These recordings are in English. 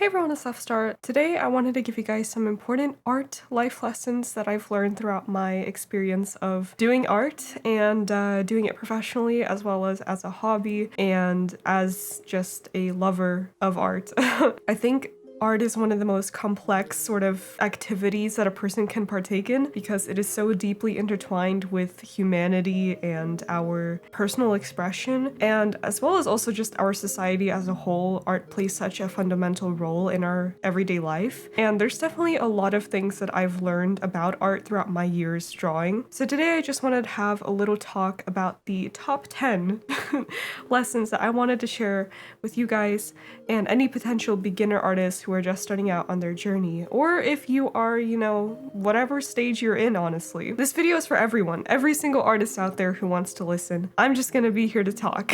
Hey everyone, it's Star. Today I wanted to give you guys some important art life lessons that I've learned throughout my experience of doing art and doing it professionally as well as a hobby and as just a lover of art. I think art is one of the most complex sort of activities that a person can partake in because it is so deeply intertwined with humanity and our personal expression, and as well as also just our society as a whole. Art plays such a fundamental role in our everyday life, and there's definitely a lot of things that I've learned about art throughout my years drawing. So today I just wanted to have a little talk about the top 10 lessons that I wanted to share with you guys and any potential beginner artists who are just starting out on their journey, or if you are, whatever stage you're in, honestly. This video is for everyone, every single artist out there who wants to listen. I'm just gonna be here to talk.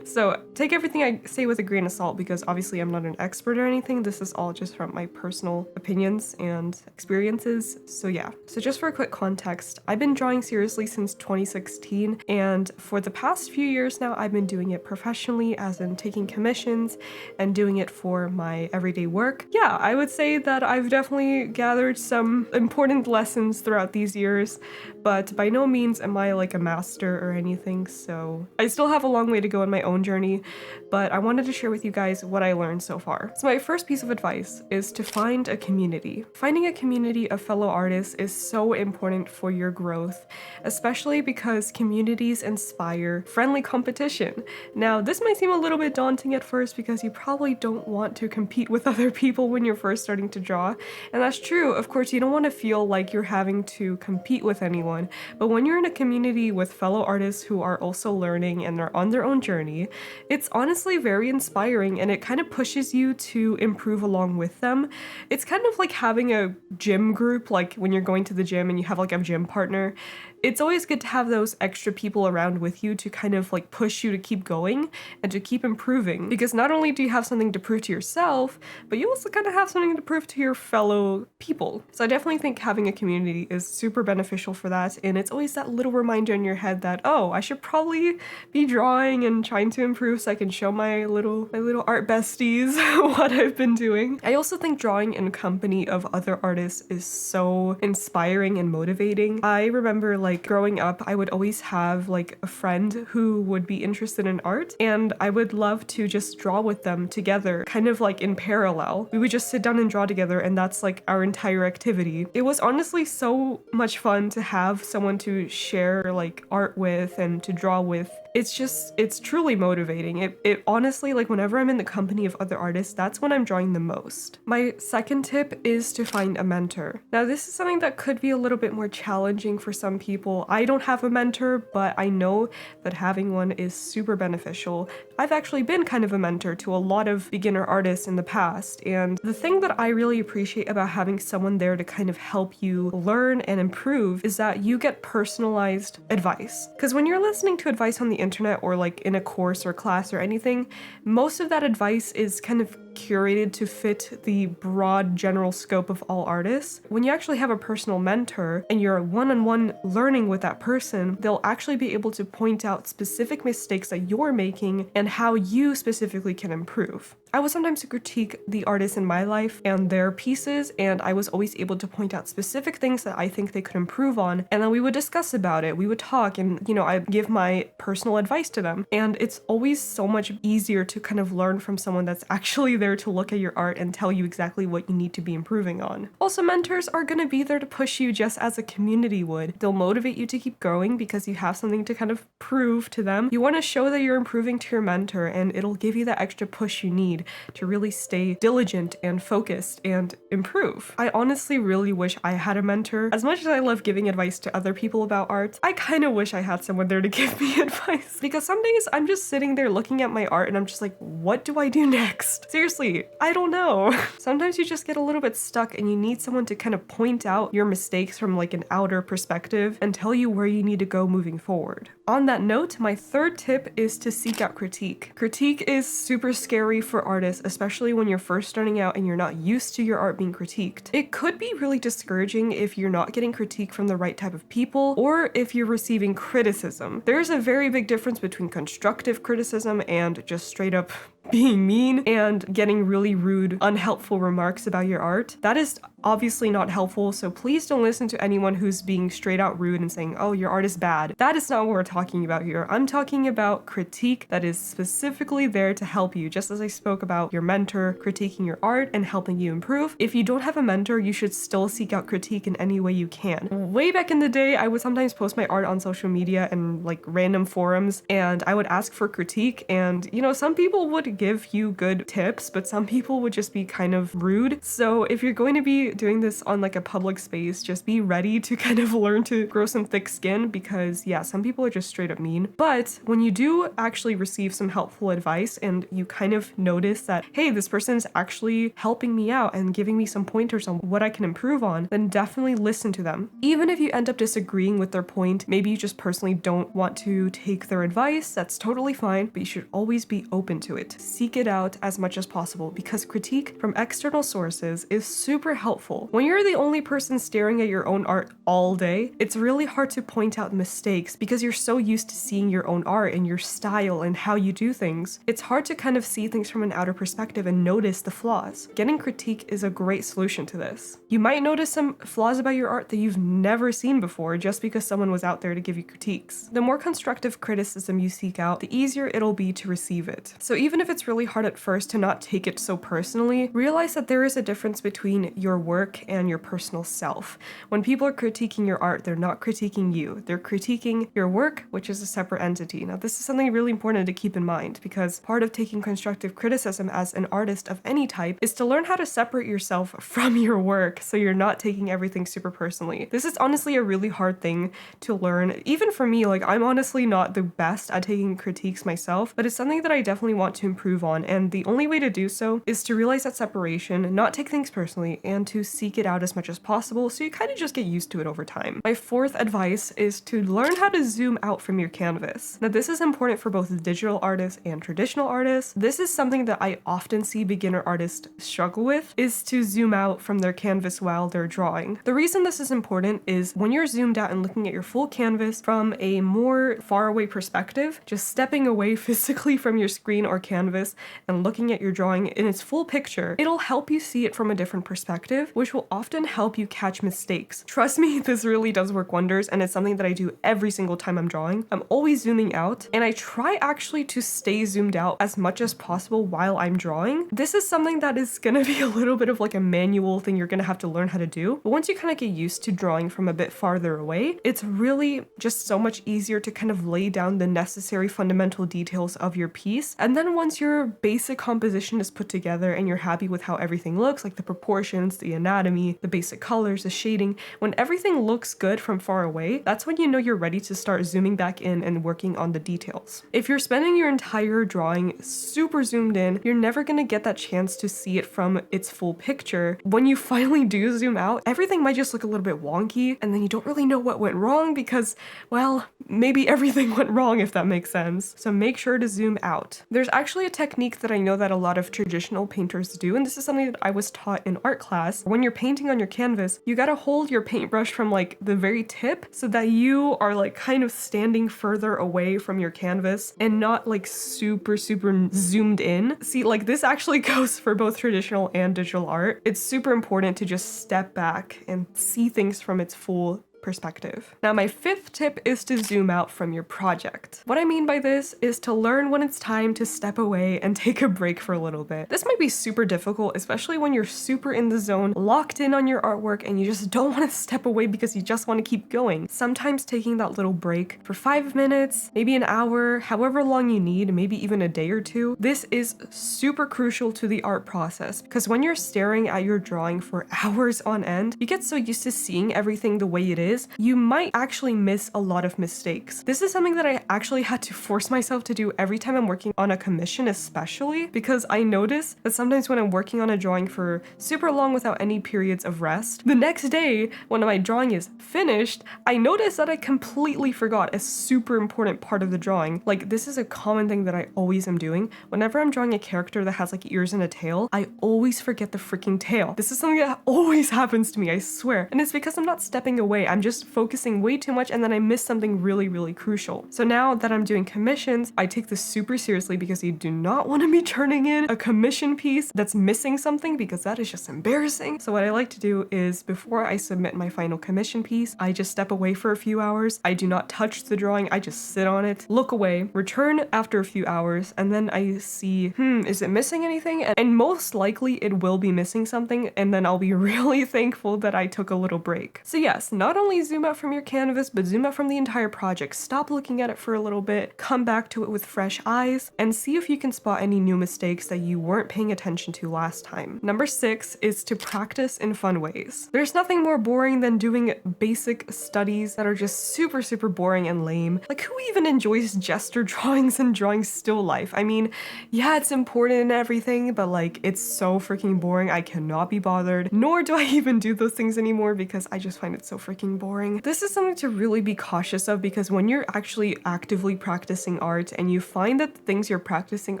So take everything I say with a grain of salt because obviously I'm not an expert or anything. This is all just from my personal opinions and experiences. So yeah. So just for a quick context, I've been drawing seriously since 2016, and for the past few years now, I've been doing it professionally, as in taking commissions and doing it for my everyday work. Yeah, I would say that I've definitely gathered some important lessons throughout these years, but by no means am I like a master or anything, so I still have a long way to go in my own journey, but I wanted to share with you guys what I learned so far. So my first piece of advice is to find a community. Finding a community of fellow artists is so important for your growth, especially because communities inspire friendly competition. Now, this might seem a little bit daunting at first because you probably don't want to compete with other people when you're first starting to draw, and that's true. Of course, you don't want to feel like you're having to compete with anyone, but when you're in a community with fellow artists who are also learning and are on their own journey, it's honestly very inspiring and it kind of pushes you to improve along with them. It's kind of like having a gym group, like when you're going to the gym and you have like a gym partner. It's always good to have those extra people around with you to kind of like push you to keep going and to keep improving, because not only do you have something to prove to yourself, but you also kind of have something to prove to your fellow people. So I definitely think having a community is super beneficial for that, and it's always that little reminder in your head that, oh, I should probably be drawing and trying to improve so I can show my little art besties what I've been doing. I also think drawing in company of other artists is so inspiring and motivating. I remember like growing up, I would always have like a friend who would be interested in art, and I would love to just draw with them together, kind of like in parallel. We would just sit down and draw together, and that's like our entire activity. It was honestly so much fun to have someone to share like art with and to draw with. It's truly motivating. It honestly, like whenever I'm in the company of other artists, that's when I'm drawing the most. My second tip is to find a mentor. Now, this is something that could be a little bit more challenging for some people. I don't have a mentor, but I know that having one is super beneficial. I've actually been kind of a mentor to a lot of beginner artists in the past, and the thing that I really appreciate about having someone there to kind of help you learn and improve is that you get personalized advice. Because when you're listening to advice on the internet or like in a course or class or anything, most of that advice is kind of curated to fit the broad general scope of all artists. When you actually have a personal mentor and you're one-on-one learning with that person, they'll actually be able to point out specific mistakes that you're making and how you specifically can improve. I would sometimes critique the artists in my life and their pieces, and I was always able to point out specific things that I think they could improve on, and then we would discuss about it. We would talk, and I'd give my personal advice to them, and it's always so much easier to kind of learn from someone that's actually there to look at your art and tell you exactly what you need to be improving on. Also, mentors are going to be there to push you just as a community would. They'll motivate you to keep going because you have something to kind of prove to them. You want to show that you're improving to your mentor, and it'll give you that extra push you need to really stay diligent and focused and improve. I honestly really wish I had a mentor. As much as I love giving advice to other people about art, I kind of wish I had someone there to give me advice, because some days I'm just sitting there looking at my art and I'm just like, what do I do next? Seriously, I don't know. Sometimes you just get a little bit stuck and you need someone to kind of point out your mistakes from like an outer perspective and tell you where you need to go moving forward. On that note, my third tip is to seek out critique. Critique is super scary for artists, especially when you're first starting out and you're not used to your art being critiqued. It could be really discouraging if you're not getting critique from the right type of people, or if you're receiving criticism. There's a very big difference between constructive criticism and just straight up being mean and getting really rude, unhelpful remarks about your art. That is obviously not helpful, so please don't listen to anyone who's being straight out rude and saying, oh, your art is bad. That is not what we're talking about here. I'm talking about critique that is specifically there to help you, just as I spoke about your mentor critiquing your art and helping you improve. If you don't have a mentor, you should still seek out critique in any way you can. Way back in the day, I would sometimes post my art on social media and like random forums, and I would ask for critique, and you know, some people would give you good tips, but some people would just be kind of rude. So if you're going to be doing this on like a public space, just be ready to kind of learn to grow some thick skin, because yeah, some people are just straight up mean. But when you do actually receive some helpful advice and you kind of notice that, hey, this person's actually helping me out and giving me some pointers on what I can improve on, then definitely listen to them. Even if you end up disagreeing with their point, maybe you just personally don't want to take their advice, that's totally fine, but you should always be open to it. Seek it out as much as possible, because critique from external sources is super helpful. When you're the only person staring at your own art all day, it's really hard to point out mistakes because you're so used to seeing your own art and your style and how you do things. It's hard to kind of see things from an outer perspective and notice the flaws. Getting critique is a great solution to this. You might notice some flaws about your art that you've never seen before just because someone was out there to give you critiques. The more constructive criticism you seek out, the easier it'll be to receive it. So even if it's really hard at first to not take it so personally, realize that there is a difference between your work and your personal self. When people are critiquing your art, they're not critiquing you. They're critiquing your work, which is a separate entity. Now, this is something really important to keep in mind, because part of taking constructive criticism as an artist of any type is to learn how to separate yourself from your work so you're not taking everything super personally. This is honestly a really hard thing to learn. Even for me, like, I'm honestly not the best at taking critiques myself, but it's something that I definitely want to improve on, and the only way to do so is to realize that separation, not take things personally, and to seek it out as much as possible so you kind of just get used to it over time. My fourth advice is to learn how to zoom out from your canvas. Now, this is important for both digital artists and traditional artists. This is something that I often see beginner artists struggle with, is to zoom out from their canvas while they're drawing. The reason this is important is when you're zoomed out and looking at your full canvas from a more faraway perspective, just stepping away physically from your screen or canvas and looking at your drawing in its full picture, it'll help you see it from a different perspective, which will often help you catch mistakes. Trust me, this really does work wonders, and it's something that I do every single time I'm drawing. I'm always zooming out, and I try actually to stay zoomed out as much as possible while I'm drawing. This is something that is gonna be a little bit of like a manual thing you're gonna have to learn how to do, but once you kind of get used to drawing from a bit farther away, it's really just so much easier to kind of lay down the necessary fundamental details of your piece. And then once your basic composition is put together and you're happy with how everything looks, like the proportions, the anatomy, the basic colors, the shading, when everything looks good from far away, that's when you know you're ready to start zooming back in and working on the details. If you're spending your entire drawing super zoomed in, you're never gonna get that chance to see it from its full picture. When you finally do zoom out, everything might just look a little bit wonky, and then you don't really know what went wrong because, well, maybe everything went wrong, if that makes sense. So make sure to zoom out. There's actually a technique that I know that a lot of traditional painters do, and this is something that I was taught in art class. When you're painting on your canvas, you gotta hold your paintbrush from like the very tip so that you are like kind of standing further away from your canvas and not like super zoomed in. See, like this actually goes for both traditional and digital art. It's super important to just step back and see things from its full perspective. Now, my fifth tip is to zoom out from your project. What I mean by this is to learn when it's time to step away and take a break for a little bit. This might be super difficult, especially when you're super in the zone, locked in on your artwork, and you just don't want to step away because you just want to keep going. Sometimes taking that little break for 5 minutes, maybe an hour, however long you need, maybe even a day or two, this is super crucial to the art process, because when you're staring at your drawing for hours on end, you get so used to seeing everything the way it is, you might actually miss a lot of mistakes. This is something that I actually had to force myself to do every time I'm working on a commission, especially because I notice that sometimes when I'm working on a drawing for super long without any periods of rest, the next day when my drawing is finished, I notice that I completely forgot a super important part of the drawing. Like, this is a common thing that I always am doing. Whenever I'm drawing a character that has like ears and a tail, I always forget the freaking tail. This is something that always happens to me, I swear. And it's because I'm not stepping away. I'm just focusing way too much and then I miss something really, really crucial. So now that I'm doing commissions, I take this super seriously because you do not want to be turning in a commission piece that's missing something because that is just embarrassing. So what I like to do is before I submit my final commission piece, I just step away for a few hours. I do not touch the drawing. I just sit on it, look away, return after a few hours, and then I see, is it missing anything? And most likely it will be missing something, and then I'll be really thankful that I took a little break. So yes, not only zoom out from your canvas, but zoom out from the entire project. Stop looking at it for a little bit, come back to it with fresh eyes, and see if you can spot any new mistakes that you weren't paying attention to last time. Number 6 is to practice in fun ways. There's nothing more boring than doing basic studies that are just super, super boring and lame. Like, who even enjoys gesture drawings and drawing still life? I mean, yeah, it's important and everything, but like, it's so freaking boring. I cannot be bothered, nor do I even do those things anymore because I just find it so freaking boring. This is something to really be cautious of because when you're actually actively practicing art and you find that the things you're practicing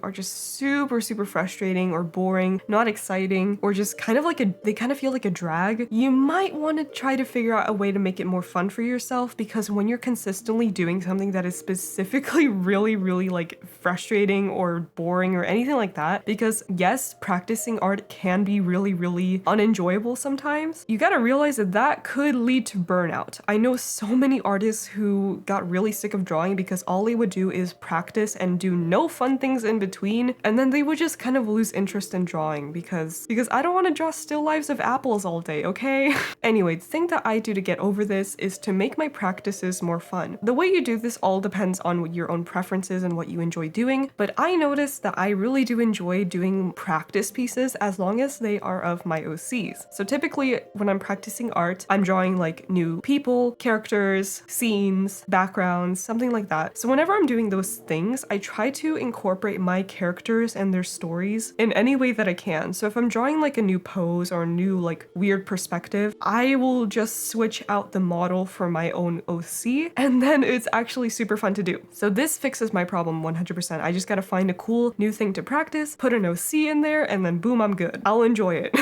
are just super, super frustrating or boring, not exciting, or just kind of like they kind of feel like a drag, you might want to try to figure out a way to make it more fun for yourself, because when you're consistently doing something that is specifically really, really like frustrating or boring or anything like that, because yes, practicing art can be really, really unenjoyable sometimes, you gotta realize that that could lead to burnout. I know so many artists who got really sick of drawing because all they would do is practice and do no fun things in between, and then they would just kind of lose interest in drawing because I don't want to draw still lives of apples all day, okay? Anyway, the thing that I do to get over this is to make my practices more fun. The way you do this all depends on your own preferences and what you enjoy doing, but I noticed that I really do enjoy doing practice pieces as long as they are of my OCs. So typically when I'm practicing art, I'm drawing like new people, characters, scenes, backgrounds, something like that. So whenever I'm doing those things, I try to incorporate my characters and their stories in any way that I can. So if I'm drawing like a new pose or a new like weird perspective, I will just switch out the model for my own OC, and then it's actually super fun to do. So this fixes my problem 100%. I just gotta find a cool new thing to practice, put an OC in there, and then boom, I'm good. I'll enjoy it.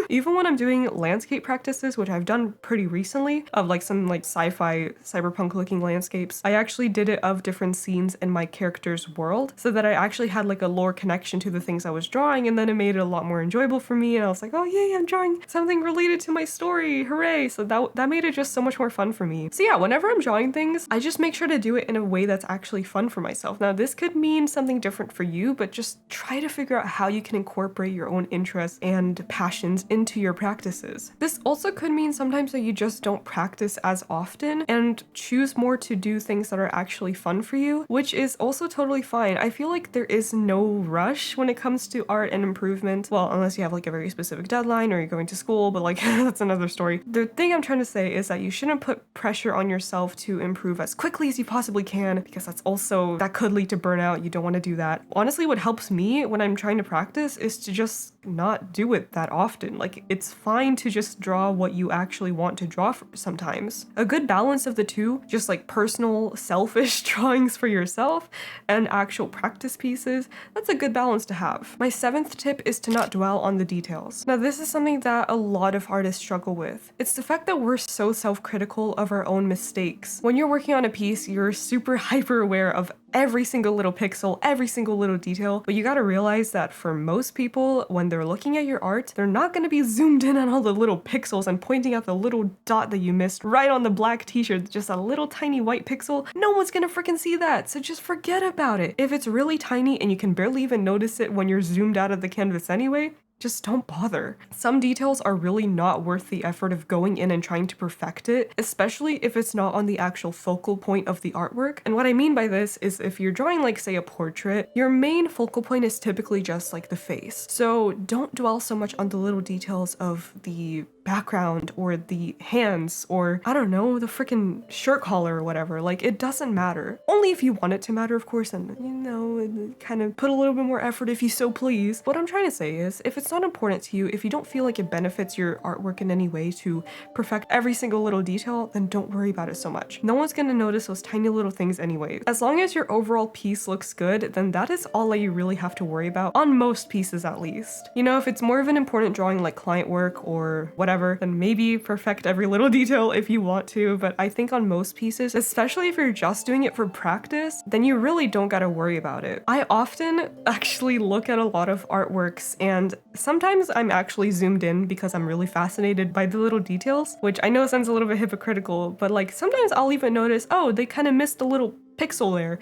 Even when I'm doing landscape practices, which I've done pretty recently, of like some like sci-fi cyberpunk looking landscapes, I actually did it of different scenes in my character's world so that I actually had like a lore connection to the things I was drawing, and then it made it a lot more enjoyable for me, and I was like, oh yay, I'm drawing something related to my story, hooray. So that made it just so much more fun for me. So yeah, whenever I'm drawing things, I just make sure to do it in a way that's actually fun for myself. Now this could mean something different for you, but just try to figure out how you can incorporate your own interests and passions into your practices. This also could mean sometimes that you just don't practice as often and choose more to do things that are actually fun for you, which is also totally fine. I feel like there is no rush when it comes to art and improvement. Well, unless you have like a very specific deadline or you're going to school, but like that's another story. The thing I'm trying to say is that you shouldn't put pressure on yourself to improve as quickly as you possibly can, because that could lead to burnout. You don't want to do that. Honestly, what helps me when I'm trying to practice is to just not do it that often. Like, it's fine to just draw what you actually want to draw sometimes. A good balance of the two, just like personal, selfish drawings for yourself and actual practice pieces, that's a good balance to have. My 7th tip is to not dwell on the details. Now, this is something that a lot of artists struggle with. It's the fact that we're so self-critical of our own mistakes. When you're working on a piece, you're super hyper aware of every single little pixel, every single little detail, but you gotta realize that for most people, when they're looking at your art, they're not gonna be zoomed in on all the little pixels and pointing out the little dot that you missed right on the black t-shirt, just a little tiny white pixel. No one's gonna freaking see that, so just forget about it. If it's really tiny and you can barely even notice it when you're zoomed out of the canvas anyway, just don't bother. Some details are really not worth the effort of going in and trying to perfect it, especially if it's not on the actual focal point of the artwork. And what I mean by this is if you're drawing like, say, a portrait, your main focal point is typically just like the face. So don't dwell so much on the little details of the background or the hands or, I don't know, the freaking shirt collar or whatever. Like, it doesn't matter. Only if you want it to matter, of course, and, you know, kind of put a little bit more effort if you so please. What I'm trying to say is, if it's not important to you, if you don't feel like it benefits your artwork in any way to perfect every single little detail, then don't worry about it so much. No one's gonna notice those tiny little things anyway. As long as your overall piece looks good, then that is all that you really have to worry about, on most pieces at least. You know, if it's more of an important drawing like client work or whatever, whatever, then maybe perfect every little detail if you want to. But I think on most pieces, especially if you're just doing it for practice, then you really don't gotta worry about it. I often actually look at a lot of artworks, and sometimes I'm actually zoomed in because I'm really fascinated by the little details, which I know sounds a little bit hypocritical, but like sometimes I'll even notice, oh, they kind of missed a little pixel there.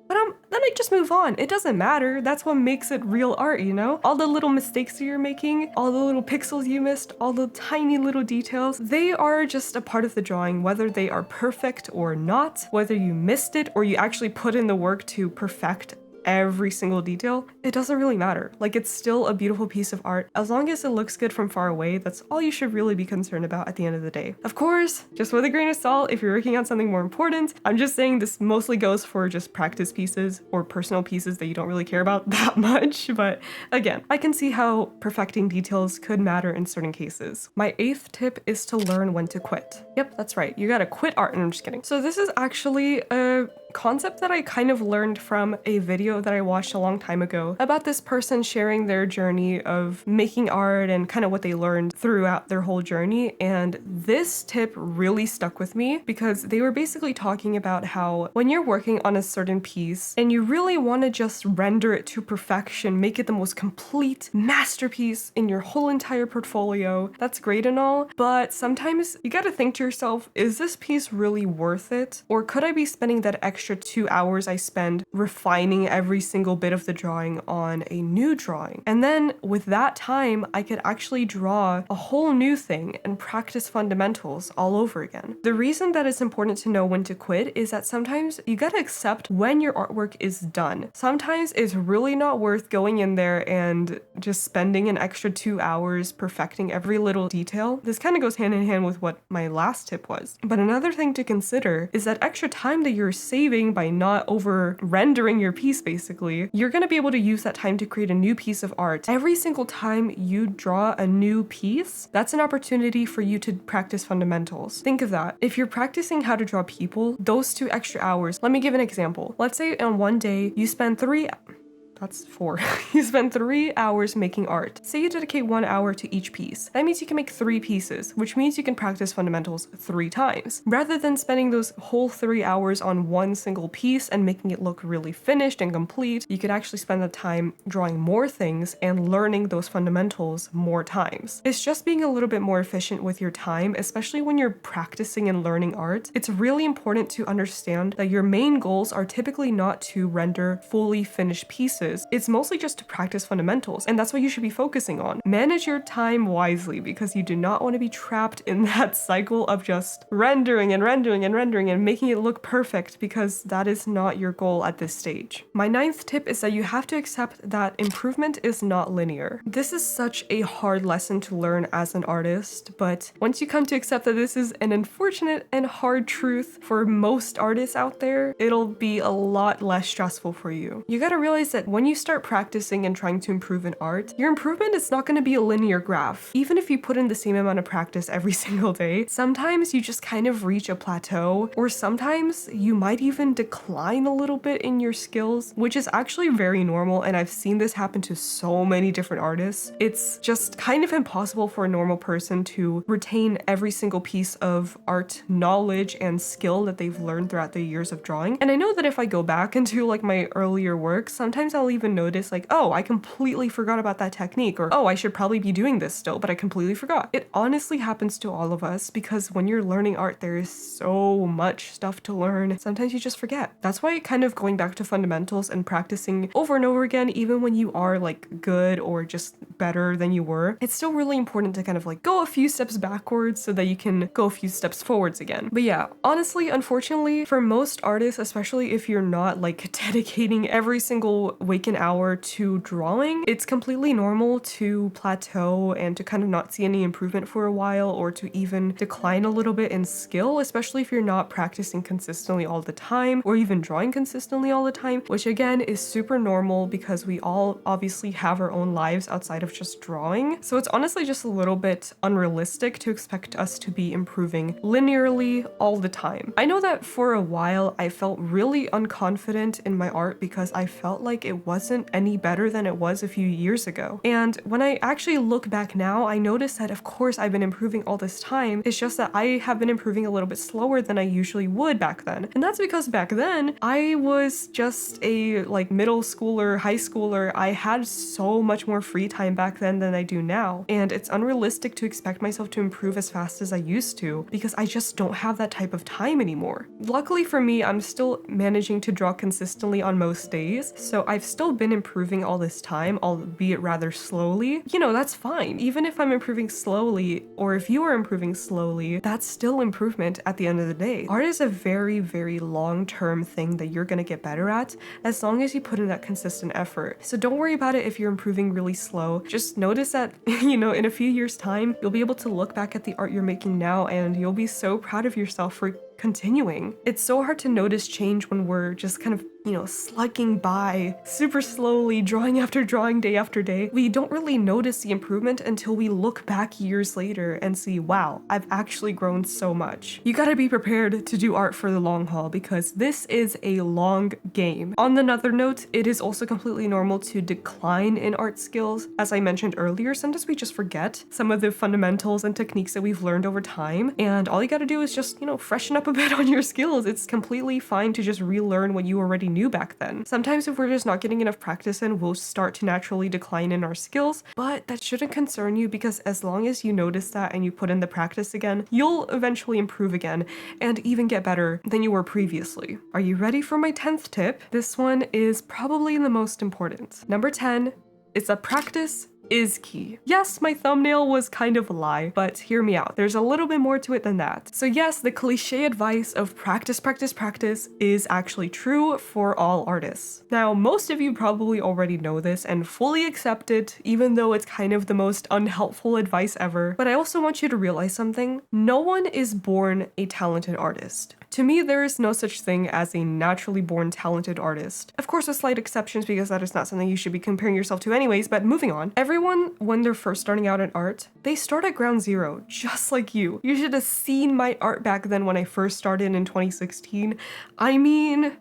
But then I just move on. It doesn't matter. That's what makes it real art, you know? All the little mistakes that you're making, all the little pixels you missed, all the tiny little details, they are just a part of the drawing, whether they are perfect or not, whether you missed it or you actually put in the work to perfect every single detail, it doesn't really matter. Like, it's still a beautiful piece of art. As long as it looks good from far away, that's all you should really be concerned about at the end of the day. Of course, just with a grain of salt, if you're working on something more important, I'm just saying this mostly goes for just practice pieces or personal pieces that you don't really care about that much. But again, I can see how perfecting details could matter in certain cases. My 8th tip is to learn when to quit. Yep, that's right. You gotta quit art. And I'm just kidding. So this is actually a concept that I kind of learned from a video that I watched a long time ago about this person sharing their journey of making art and kind of what they learned throughout their whole journey. And this tip really stuck with me because they were basically talking about how when you're working on a certain piece and you really want to just render it to perfection, make it the most complete masterpiece in your whole entire portfolio, that's great and all, but sometimes you gotta think to yourself, is this piece really worth it? Or could I be spending that extra 2 hours I spend refining every single bit of the drawing on a new drawing? And then with that time, I could actually draw a whole new thing and practice fundamentals all over again. The reason that it's important to know when to quit is that sometimes you gotta accept when your artwork is done. Sometimes it's really not worth going in there and just spending an extra 2 hours perfecting every little detail. This kind of goes hand in hand with what my last tip was. But another thing to consider is that extra time that you're saving by not over rendering your piece, basically, you're going to be able to use that time to create a new piece of art. Every single time you draw a new piece, that's an opportunity for you to practice fundamentals. Think of that. If you're practicing how to draw people, those 2 extra hours, let me give an example. Let's say on one day you spend 4. You spend 3 hours making art. Say you dedicate 1 hour to each piece. That means you can make 3 pieces, which means you can practice fundamentals 3 times. Rather than spending those whole 3 hours on one single piece and making it look really finished and complete, you could actually spend the time drawing more things and learning those fundamentals more times. It's just being a little bit more efficient with your time, especially when you're practicing and learning art. It's really important to understand that your main goals are typically not to render fully finished pieces. It's mostly just to practice fundamentals, and that's what you should be focusing on. Manage your time wisely because you do not want to be trapped in that cycle of just rendering and rendering and rendering and making it look perfect, because that is not your goal at this stage. My 9th tip is that you have to accept that improvement is not linear. This is such a hard lesson to learn as an artist, but once you come to accept that this is an unfortunate and hard truth for most artists out there, it'll be a lot less stressful for you. You gotta realize that when you start practicing and trying to improve in art, your improvement is not going to be a linear graph. Even if you put in the same amount of practice every single day, sometimes you just kind of reach a plateau, or sometimes you might even decline a little bit in your skills, which is actually very normal, and I've seen this happen to so many different artists. It's just kind of impossible for a normal person to retain every single piece of art knowledge and skill that they've learned throughout their years of drawing. And I know that if I go back into like my earlier work, sometimes I'll even notice like, oh, I completely forgot about that technique, or oh, I should probably be doing this still, but I completely forgot. It honestly happens to all of us because when you're learning art, there is so much stuff to learn. Sometimes you just forget. That's why kind of going back to fundamentals and practicing over and over again, even when you are like good or just better than you were, it's still really important to kind of like go a few steps backwards so that you can go a few steps forwards again. But yeah, honestly, unfortunately, for most artists, especially if you're not like dedicating every single waking hour to drawing, it's completely normal to plateau and to kind of not see any improvement for a while, or to even decline a little bit in skill, especially if you're not practicing consistently all the time or even drawing consistently all the time, which again is super normal because we all obviously have our own lives outside of just drawing. So it's honestly just a little bit unrealistic to expect us to be improving linearly all the time. I know that for a while I felt really unconfident in my art because I felt like it wasn't any better than it was a few years ago. And when I actually look back now, I notice that of course I've been improving all this time. It's just that I have been improving a little bit slower than I usually would back then. And that's because back then I was just a like middle schooler, high schooler. I had so much more free time back then than I do now. And it's unrealistic to expect myself to improve as fast as I used to because I just don't have that type of time anymore. Luckily for me, I'm still managing to draw consistently on most days. So I've still been improving all this time, albeit rather slowly. You know, that's fine. Even if I'm improving slowly, or if you are improving slowly, that's still improvement at the end of the day. Art is a very, very long-term thing that you're gonna get better at as long as you put in that consistent effort. So don't worry about it if you're improving really slow. Just notice that, you know, in a few years' time, you'll be able to look back at the art you're making now and you'll be so proud of yourself for continuing. It's so hard to notice change when we're just kind of, you know, slugging by super slowly, drawing after drawing, day after day. We don't really notice the improvement until we look back years later and see, wow, I've actually grown so much. You gotta be prepared to do art for the long haul because this is a long game. On another note, it is also completely normal to decline in art skills. As I mentioned earlier, sometimes we just forget some of the fundamentals and techniques that we've learned over time, and all you gotta do is just, you know, freshen up a bit on your skills. It's completely fine to just relearn what you already knew back then. Sometimes if we're just not getting enough practice in, we'll start to naturally decline in our skills, but that shouldn't concern you because as long as you notice that and you put in the practice again, you'll eventually improve again and even get better than you were previously. Are you ready for my 10th tip? This one is probably the most important. Number 10 is that practice is key. Yes, my thumbnail was kind of a lie, but hear me out. There's a little bit more to it than that. So yes, the cliche advice of practice, practice, practice is actually true for all artists. Now, most of you probably already know this and fully accept it, even though it's kind of the most unhelpful advice ever. But I also want you to realize something. No one is born a talented artist. To me, there is no such thing as a naturally born talented artist. Of course, with slight exceptions because that is not something you should be comparing yourself to anyways, but moving on. Everyone, when they're first starting out in art, they start at ground zero, just like you. You should have seen my art back then when I first started in 2016. I mean,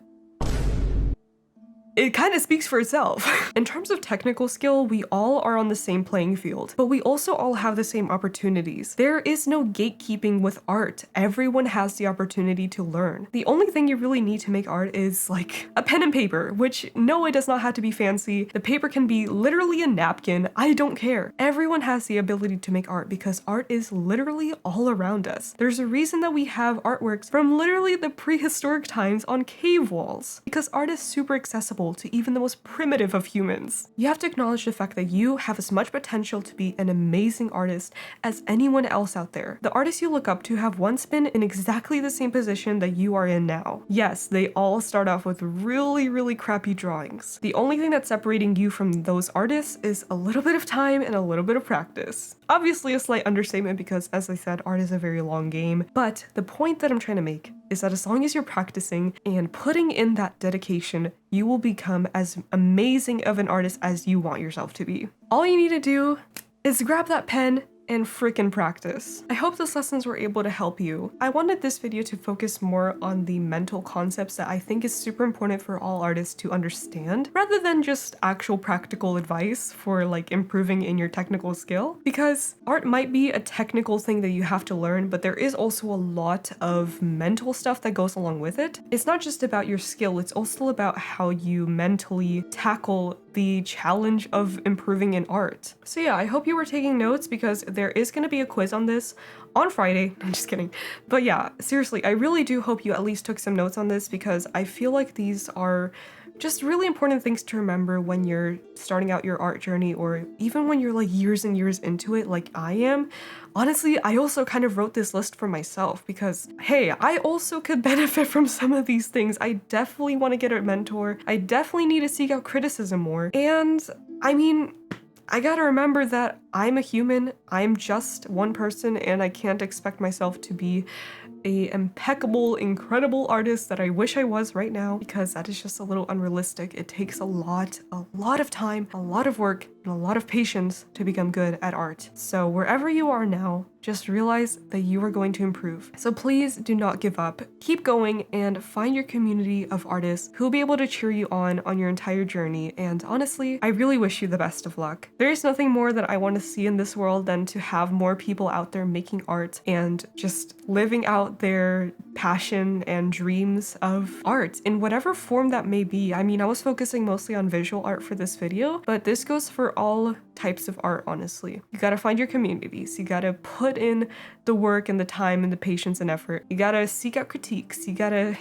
it kind of speaks for itself. In terms of technical skill, we all are on the same playing field, but we also all have the same opportunities. There is no gatekeeping with art. Everyone has the opportunity to learn. The only thing you really need to make art is like a pen and paper, which no, it does not have to be fancy. The paper can be literally a napkin. I don't care. Everyone has the ability to make art because art is literally all around us. There's a reason that we have artworks from literally the prehistoric times on cave walls because art is super accessible to even the most primitive of humans. You have to acknowledge the fact that you have as much potential to be an amazing artist as anyone else out there. The artists you look up to have once been in exactly the same position that you are in now. Yes, they all start off with really, really crappy drawings. The only thing that's separating you from those artists is a little bit of time and a little bit of practice. Obviously a slight understatement because, as I said, art is a very long game, but the point that I'm trying to make is that as long as you're practicing and putting in that dedication, you will become as amazing of an artist as you want yourself to be. All you need to do is grab that pen and frickin' practice. I hope those lessons were able to help you. I wanted this video to focus more on the mental concepts that I think is super important for all artists to understand, rather than just actual practical advice for like improving in your technical skill. Because art might be a technical thing that you have to learn, but there is also a lot of mental stuff that goes along with it. It's not just about your skill, it's also about how you mentally tackle the challenge of improving in art. So yeah, I hope you were taking notes because there is going to be a quiz on this on Friday. I'm just kidding. But yeah, seriously, I really do hope you at least took some notes on this because I feel like these are just really important things to remember when you're starting out your art journey or even when you're like years and years into it like I am. Honestly, I also kind of wrote this list for myself because, hey, I also could benefit from some of these things. I definitely want to get a mentor. I definitely need to seek out criticism more. And I mean, I gotta remember that I'm a human, I'm just one person, and I can't expect myself to be a impeccable, incredible artist that I wish I was right now, because that is just a little unrealistic. It takes a lot of time, a lot of work, and and a lot of patience to become good at art. So wherever you are now, just realize that you are going to improve. So please do not give up. Keep going and find your community of artists who will be able to cheer you on your entire journey. And honestly, I really wish you the best of luck. There is nothing more that I want to see in this world than to have more people out there making art and just living out their passion and dreams of art in whatever form that may be. I mean, I was focusing mostly on visual art for this video, but this goes for all types of art, honestly. You gotta find your communities. You gotta put in the work and the time and the patience and effort. You gotta seek out critiques. You gotta,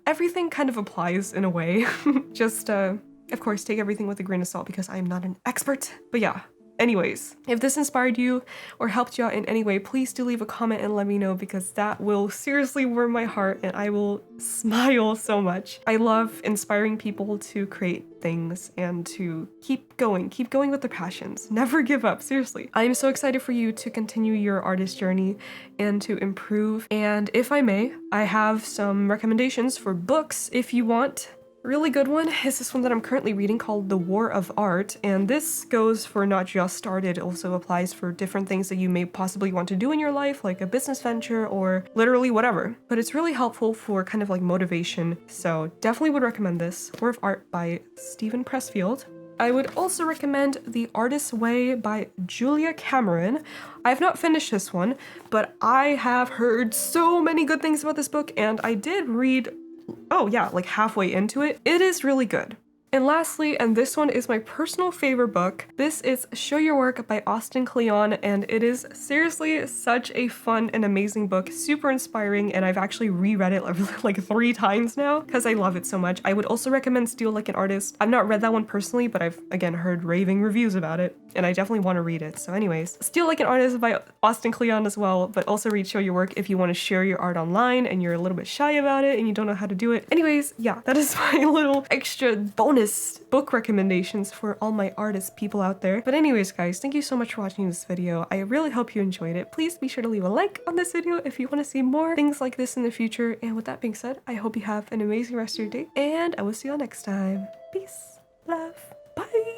everything kind of applies in a way. Just, of course, take everything with a grain of salt because I am not an expert. But yeah. Anyways, if this inspired you or helped you out in any way, please do leave a comment and let me know because that will seriously warm my heart and I will smile so much. I love inspiring people to create things and to keep going with their passions. Never give up, seriously. I am so excited for you to continue your artist journey and to improve. And if I may, I have some recommendations for books if you want. Really good one is this one that I'm currently reading called The War of Art, and this goes for not just art, it also applies for different things that you may possibly want to do in your life, like a business venture or literally whatever. But it's really helpful for kind of like motivation, so definitely would recommend this. War of Art by Stephen Pressfield. I would also recommend The Artist's Way by Julia Cameron. I have not finished this one, but I have heard so many good things about this book, and I did read like halfway into it. It is really good. And lastly, and this one is my personal favorite book, this is Show Your Work by Austin Kleon, and it is seriously such a fun and amazing book, super inspiring, and I've actually reread it like 3 times now because I love it so much. I would also recommend Steal Like an Artist. I've not read that one personally, but I've again heard raving reviews about it, and I definitely want to read it. So anyways, Steal Like an Artist by Austin Kleon as well, but also read Show Your Work if you want to share your art online and you're a little bit shy about it and you don't know how to do it. Anyways, yeah, that is my little extra bonus book recommendations for all my artist people out there. But anyways, guys, thank you so much for watching this video. I really hope you enjoyed it. Please be sure to leave a like on this video if you want to see more things like this in the future. And with that being said, I hope you have an amazing rest of your day, and I will see you all next time. Peace, love, bye.